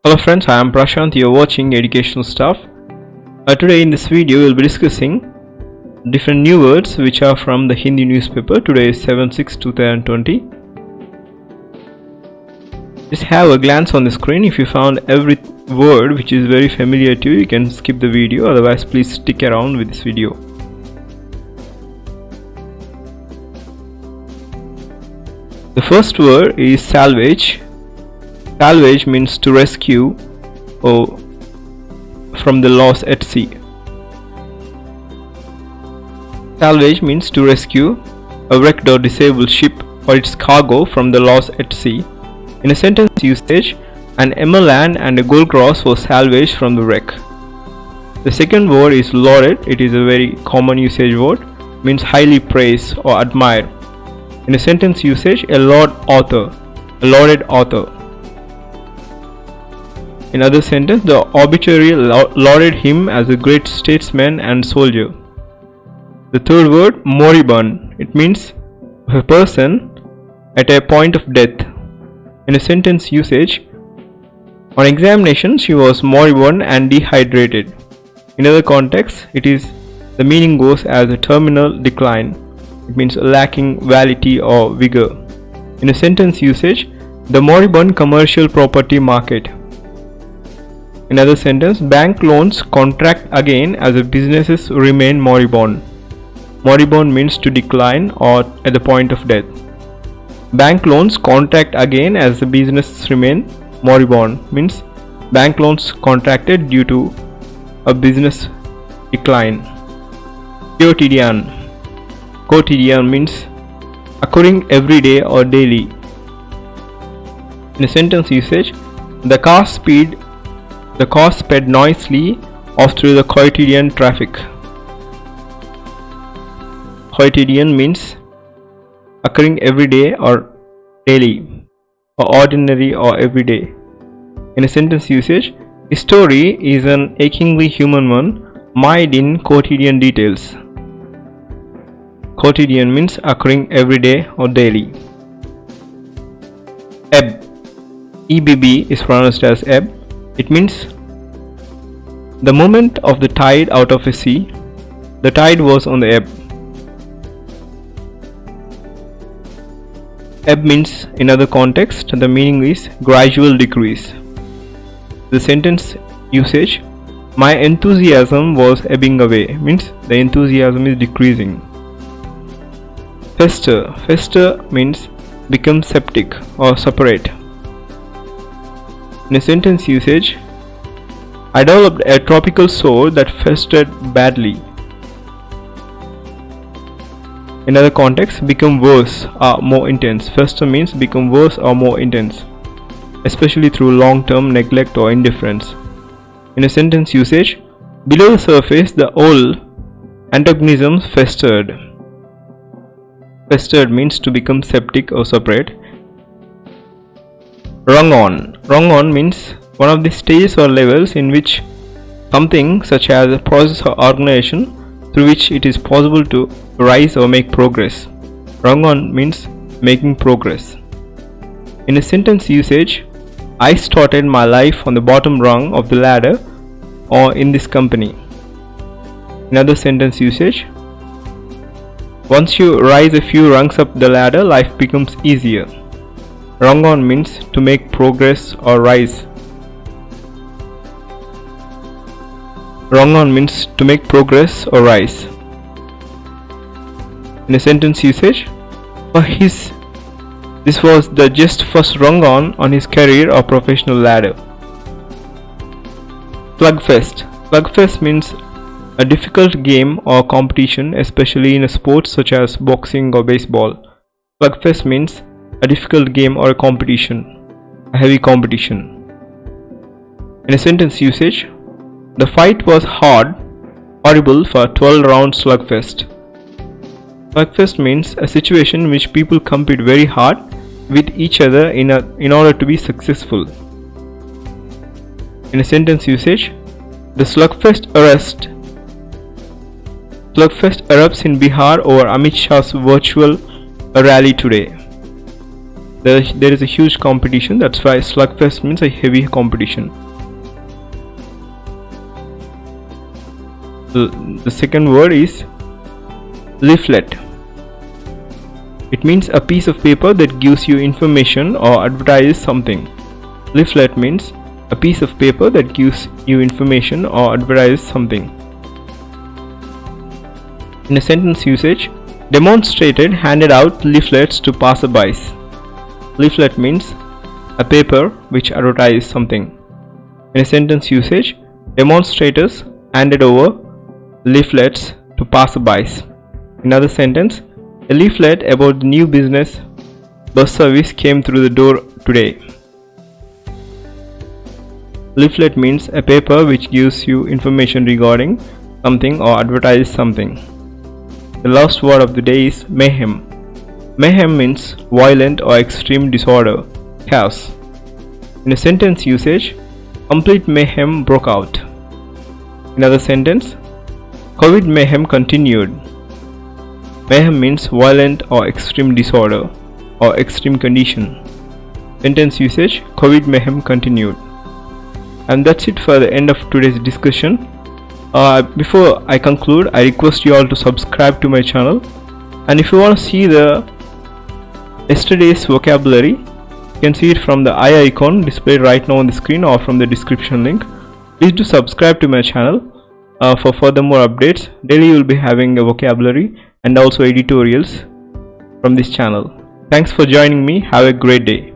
Hello friends, I am Prashant. You are watching Educational Stuff. Today in this video we will be discussing different new words which are from the Hindi newspaper. Today is 7/6/2020. Just have a glance on the screen. If you found every word which is very familiar to you, you can skip the video. Otherwise, please stick around with this video. The first word is salvage. Salvage means to rescue or from the loss at sea. Salvage means to rescue a wrecked or disabled ship or its cargo from the loss at sea. In a sentence usage, an emerald and a gold cross was salvaged from the wreck. The second word is lauded. It is a very common usage word, means highly praise or admire. In a sentence usage, a lauded author. In other sentence, the obituary lauded him as a great statesman and soldier. The third word, moribund. It means a person at a point of death. In a sentence usage, on examination she was moribund and dehydrated. In other contexts, the meaning goes as a terminal decline. It means lacking vitality or vigor. In a sentence usage, the moribund commercial property market. In other sentence, bank loans contract again as the businesses remain moribund. Moribund means to decline or at the point of death. Bank loans contract again as the businesses remain moribund means bank loans contracted due to a business decline. Quotidian. Quotidian means occurring every day or daily. In a sentence usage, the car sped noisily off through the quotidian traffic. Quotidian means occurring every day or daily, or ordinary or everyday. In a sentence usage, his story is an achingly human one, mired in quotidian details. Quotidian means occurring every day or daily. Ebb. EBB is pronounced as ebb. It means the movement of the tide out of a sea. The tide was on the ebb. Ebb means, in other context, the meaning is gradual decrease. The sentence usage, my enthusiasm was ebbing away, means the enthusiasm is decreasing. Fester. Fester means become septic or separate. In a sentence usage, I developed a tropical sore that festered badly. In other contexts, become worse or more intense. Fester means become worse or more intense, especially through long-term neglect or indifference. In a sentence usage, below the surface, the old antagonisms festered. Festered means to become septic or separate. Rung on. Rung on means one of the stages or levels in which something such as a process or organization through which it is possible to rise or make progress. Rung on means making progress. In a sentence usage, I started my life on the bottom rung of the ladder or in this company. In other sentence usage, once you rise a few rungs up the ladder, life becomes easier. Rung on means to make progress or rise. Rung on means to make progress or rise. In a sentence usage, this was the just first rung on his career or professional ladder. Slugfest. Slugfest means a difficult game or competition, especially in a sport such as boxing or baseball. Slugfest means a difficult game or a competition, a heavy competition. In a sentence usage, the fight was horrible for 12-round slugfest. Slugfest means a situation in which people compete very hard with each other in order to be successful. In a sentence usage, the slugfest erupts in Bihar over Amit Shah's virtual rally today. there is a huge competition. That's why slugfest means a heavy competition. The second word is leaflet. It means a piece of paper that gives you information or advertises something. Leaflet means a piece of paper that gives you information or advertises something. In a sentence usage, demonstrated handed out leaflets to passerbys. Leaflet means a paper which advertises something. In a sentence usage, demonstrators handed over leaflets to passerbys. Another sentence, a leaflet about the new business bus service came through the door today. Leaflet means a paper which gives you information regarding something or advertises something. The last word of the day is mayhem. Mayhem means violent or extreme disorder, chaos. In a sentence usage, complete mayhem broke out. Another sentence, COVID mayhem continued. Mayhem means violent or extreme disorder or extreme condition. Sentence usage, COVID mayhem continued. And that's it for the end of today's discussion. Before I conclude, I request you all to subscribe to my channel. And if you want to see the yesterday's vocabulary, you can see it from the eye icon displayed right now on the screen or from the description link. Please do subscribe to my channel for further more updates. Daily you will be having a vocabulary and also editorials from this channel. Thanks for joining me. Have a great day.